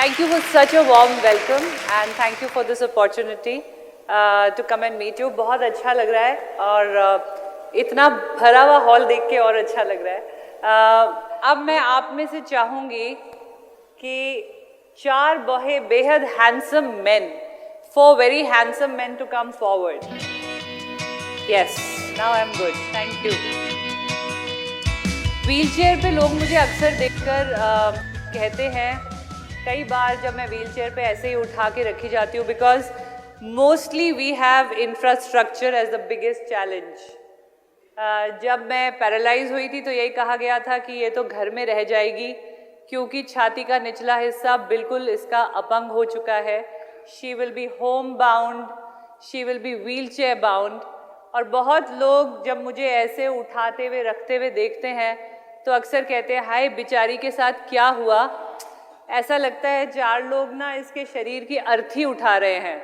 Thank you for such a warm welcome and thank you for this opportunity to come and meet you. बहुत अच्छा लग रहा है और इतना भरा हुआ हॉल देख के और अच्छा लग रहा है। अब मैं आप में से चाहूँगी कि 4 बेहद handsome men, 4 very handsome men to come forward. Yes, now I'm good. Thank you. Wheelchair पे लोग मुझे अक्सर देखकर कहते हैं, कई बार जब मैं व्हीलचेयर पे ऐसे ही उठा के रखी जाती हूँ, because mostly we have infrastructure as the biggest challenge. जब मैं पैरालाइज हुई थी तो यही कहा गया था कि ये तो घर में रह जाएगी क्योंकि छाती का निचला हिस्सा बिल्कुल इसका अपंग हो चुका है। She will be home bound, she will be wheelchair bound. और बहुत लोग जब मुझे ऐसे उठाते हुए रखते हुए देखते हैं तो अक्सर कहते हैं, हाय बेचारी के साथ क्या हुआ। ऐसा लगता है 4 लोग ना इसके शरीर की अर्थी उठा रहे हैं।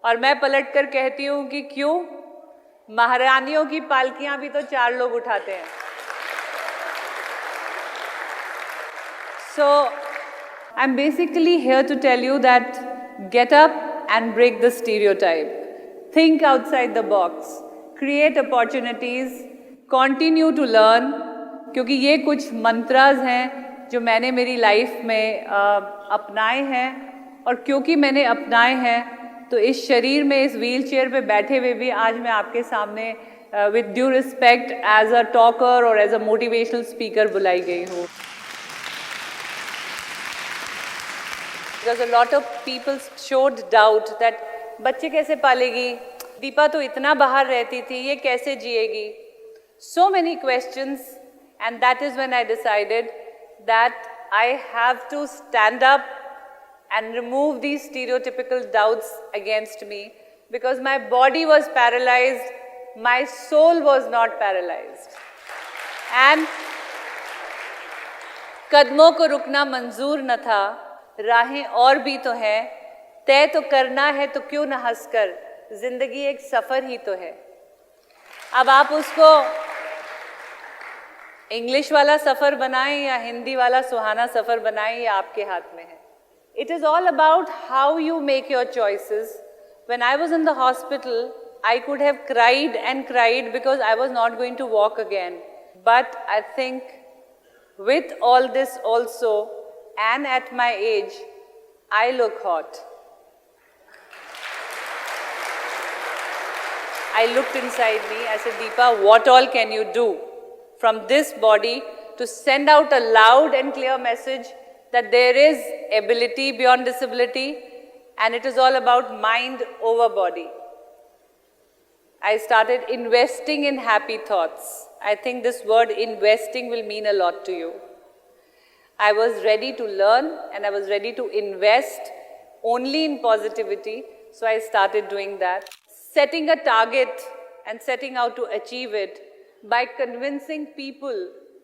और मैं पलट कर कहती हूँ कि क्यों, महारानियों की पालकियाँ भी तो 4 लोग उठाते हैं। So I'm basically here to tell you that get up and break the stereotype. Think outside the box. Create opportunities. Continue to learn. क्योंकि ये कुछ मंत्रास हैं जो मैंने मेरी लाइफ में अपनाए हैं, और क्योंकि मैंने अपनाए हैं तो इस शरीर में, इस व्हीलचेयर पे बैठे हुए भी आज मैं आपके सामने with due respect as a talker और एज अ मोटिवेशनल स्पीकर बुलाई गई हूँ। Because a lot of people showed doubt that बच्चे कैसे पालेगी, दीपा तो इतना बाहर रहती थी, ये कैसे जिएगी। So many questions, and that is when I decided that I have to stand up and remove these stereotypical doubts against me, because my body was paralyzed, my soul was not paralyzed. And कदमों को रुकना मंजूर न था, राहें और भी तो हैं, तय तो करना है तो क्यों न हंसकर, जिंदगी एक सफ़र ही तो है। अब आप उसको इंग्लिश वाला सफ़र बनाएं या हिंदी वाला सुहाना सफ़र बनाएं, ये आपके हाथ में है। It is all about how you make your choices. When I was in the hospital I could have cried and cried because I was not going to walk again, but I think with all this also and at my age I look hot. I looked inside me, I said, Deepa, what all can you do from this body to send out a loud and clear message that there is ability beyond disability, and it is all about mind over body. I started investing in happy thoughts. I think this word investing will mean a lot to you. I was ready to learn and I was ready to invest only in positivity, so I started doing that. Setting a target and setting out to achieve it by convincing people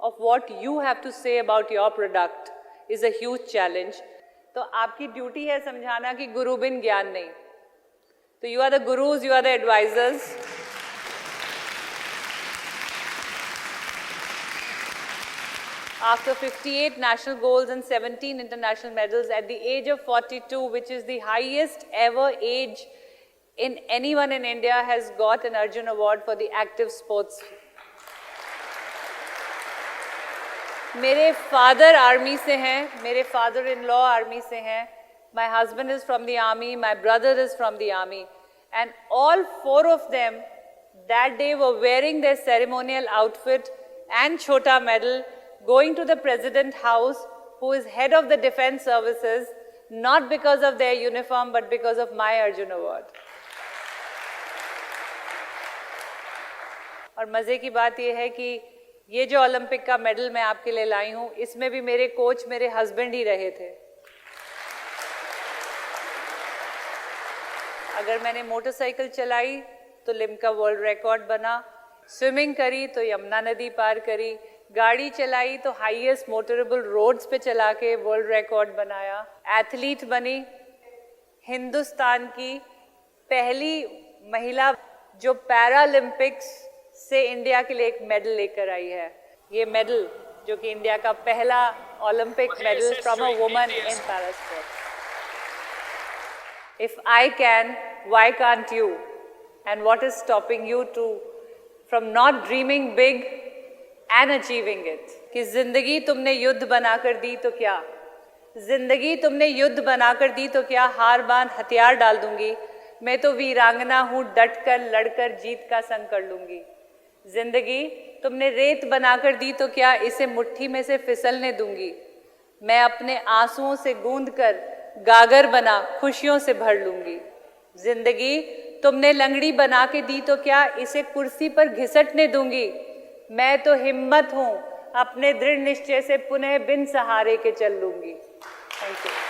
of what you have to say about your product is a huge challenge. तो आपकी duty है समझाना कि गुरु बिन ज्ञान नहीं। तो you are the gurus, you are the advisors. After 58 national goals and 17 international medals at the age of 42, which is the highest ever age in anyone in India, has got an Arjun Award for the active sports. मेरे father army से हैं, मेरे father in law army से हैं, my husband is from the army, my brother is from the army, and all 4 of them that day were wearing their ceremonial outfit and chota medal, going to the President House, who is head of the Defense Services, not because of their uniform but because of my Arjun Award. और मज़े की बात यह है कि ये जो Olympic का मेडल मैं आपके लिए लाई हूँ, इसमें भी मेरे कोच मेरे हस्बैंड ही रहे थे। अगर मैंने मोटरसाइकिल चलाई तो लिम्का वर्ल्ड रिकॉर्ड बना, स्विमिंग करी तो यमुना नदी पार करी, गाड़ी चलाई तो हाईएस्ट मोटरेबल रोड्स पे चला के वर्ल्ड रिकॉर्ड बनाया, एथलीट बनी, हिंदुस्तान की पहली महिला जो पैरालंपिक्स से इंडिया के लिए एक मेडल लेकर आई है। ये मेडल जो कि इंडिया का पहला Olympic medal from a woman in para sports. If I can, why can't you? And what is stopping you from not dreaming big and achieving it? कि जिंदगी तुमने युद्ध बनाकर दी तो क्या, जिंदगी तुमने युद्ध बनाकर दी तो क्या, हार बांध हथियार डाल दूंगी, मैं तो वीरांगना हूँ, डट कर लड़कर जीत का संग कर लूंगी। जिंदगी तुमने रेत बनाकर दी तो क्या, इसे मुट्ठी में से फिसलने दूंगी, मैं अपने आंसुओं से गूंद कर गागर बना खुशियों से भर लूंगी। जिंदगी तुमने लंगड़ी बना के दी तो क्या, इसे कुर्सी पर घिसटने दूंगी, मैं तो हिम्मत हूँ, अपने दृढ़ निश्चय से पुनः बिन सहारे के चल लूंगी। Thank you.